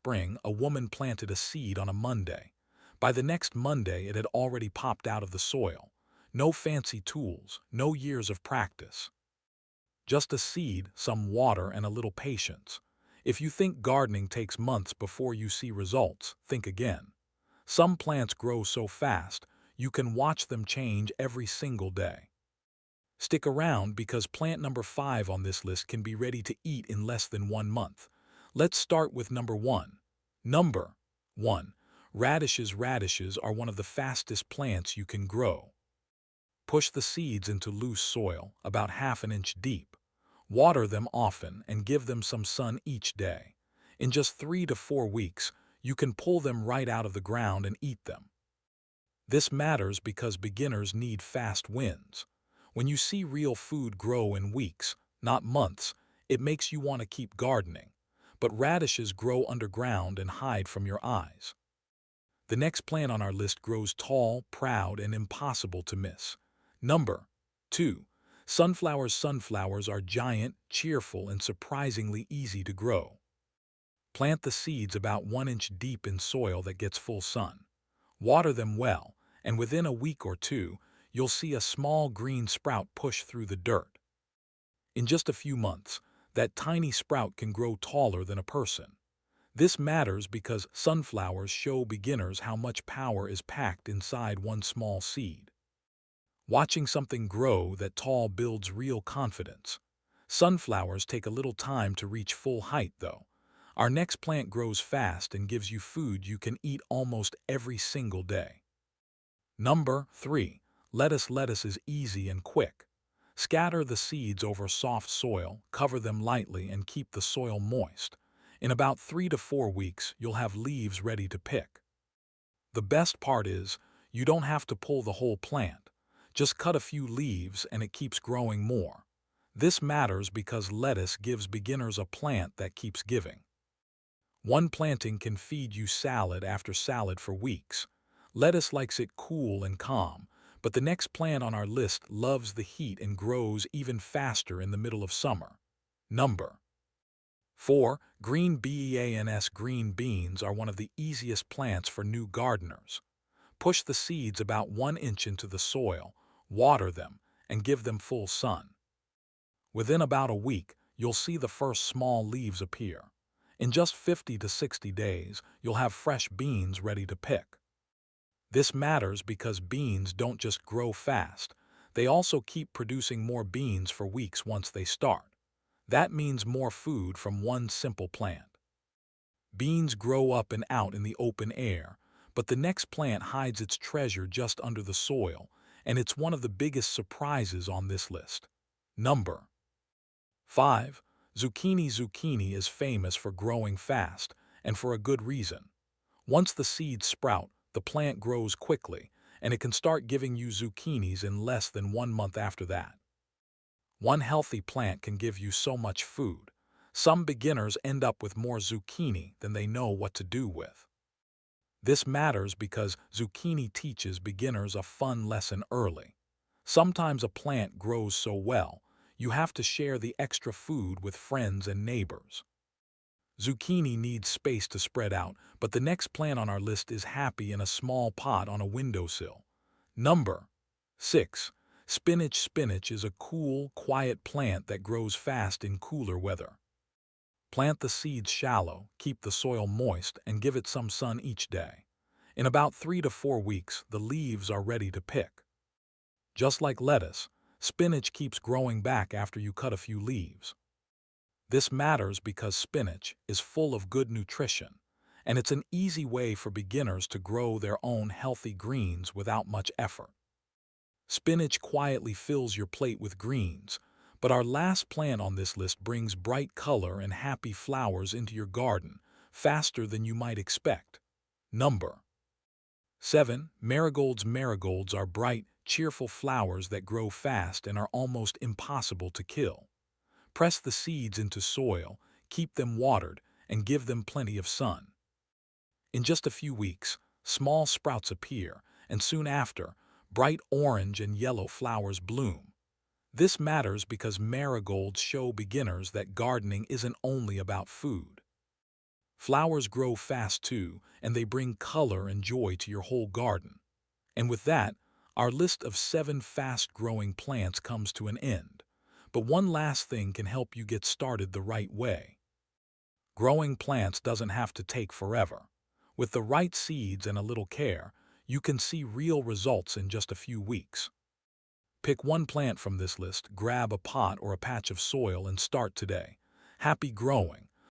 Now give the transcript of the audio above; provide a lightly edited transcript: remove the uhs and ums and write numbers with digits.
Spring, a woman planted a seed on a Monday. By the next Monday, it had already popped out of the soil. No fancy tools, no years of practice. Just a seed, some water, and a little patience. If you think gardening takes months before you see results, think again. Some plants grow so fast, you can watch them change every single day. Stick around because plant number 5 on this list can be ready to eat in less than 1 month. Let's start with number 1. Number 1. Radishes. Radishes are one of the fastest plants you can grow. Push the seeds into loose soil, about half an inch deep. Water them often and give them some sun each day. In just 3 to 4 weeks, you can pull them right out of the ground and eat them. This matters because beginners need fast wins. When you see real food grow in weeks, not months, it makes you want to keep gardening. But radishes grow underground and hide from your eyes. The next plant on our list grows tall, proud, and impossible to miss. Number 2. Sunflowers. Sunflowers are giant, cheerful, and surprisingly easy to grow. Plant the seeds about 1 inch deep in soil that gets full sun. Water them well, and within a week or two, you'll see a small green sprout push through the dirt. In just a few months, that tiny sprout can grow taller than a person. This matters because sunflowers show beginners how much power is packed inside one small seed. Watching something grow that tall builds real confidence. Sunflowers take a little time to reach full height, though. Our next plant grows fast and gives you food you can eat almost every single day. Number 3. Lettuce. Lettuce is easy and quick. Scatter the seeds over soft soil, cover them lightly, and keep the soil moist. In about 3 to 4 weeks, you'll have leaves ready to pick. The best part is, you don't have to pull the whole plant. Just cut a few leaves and it keeps growing more. This matters because lettuce gives beginners a plant that keeps giving. One planting can feed you salad after salad for weeks. Lettuce likes it cool and calm, but the next plant on our list loves the heat and grows even faster in the middle of summer. Number 4. Green beans. Green beans are one of the easiest plants for new gardeners. Push the seeds about 1 inch into the soil, water them, and give them full sun. Within about a week, you'll see the first small leaves appear. In just 50 to 60 days, you'll have fresh beans ready to pick. This matters because beans don't just grow fast, they also keep producing more beans for weeks once they start. That means more food from one simple plant. Beans grow up and out in the open air, but the next plant hides its treasure just under the soil, and it's one of the biggest surprises on this list. Number 5. Zucchini. Zucchini is famous for growing fast, and for a good reason. Once the seeds sprout, the plant grows quickly, and it can start giving you zucchinis in less than 1 month after that. One healthy plant can give you so much food. Some beginners end up with more zucchini than they know what to do with. This matters because zucchini teaches beginners a fun lesson early. Sometimes a plant grows so well, you have to share the extra food with friends and neighbors. Zucchini needs space to spread out, but the next plant on our list is happy in a small pot on a windowsill. Number 6. Spinach. Spinach is a cool, quiet plant that grows fast in cooler weather. Plant the seeds shallow, keep the soil moist, and give it some sun each day. In about 3 to 4 weeks, the leaves are ready to pick. Just like lettuce, spinach keeps growing back after you cut a few leaves. This matters because spinach is full of good nutrition, and it's an easy way for beginners to grow their own healthy greens without much effort. Spinach quietly fills your plate with greens, but our last plant on this list brings bright color and happy flowers into your garden faster than you might expect. Number 7. Marigolds. Marigolds are bright, cheerful flowers that grow fast and are almost impossible to kill. Press the seeds into soil, keep them watered, and give them plenty of sun. In just a few weeks, small sprouts appear, and soon after, bright orange and yellow flowers bloom. This matters because marigolds show beginners that gardening isn't only about food. Flowers grow fast too, and they bring color and joy to your whole garden. And with that, our list of 7 fast-growing plants comes to an end. But one last thing can help you get started the right way. Growing plants doesn't have to take forever. With the right seeds and a little care, you can see real results in just a few weeks. Pick one plant from this list, grab a pot or a patch of soil, and start today. Happy growing,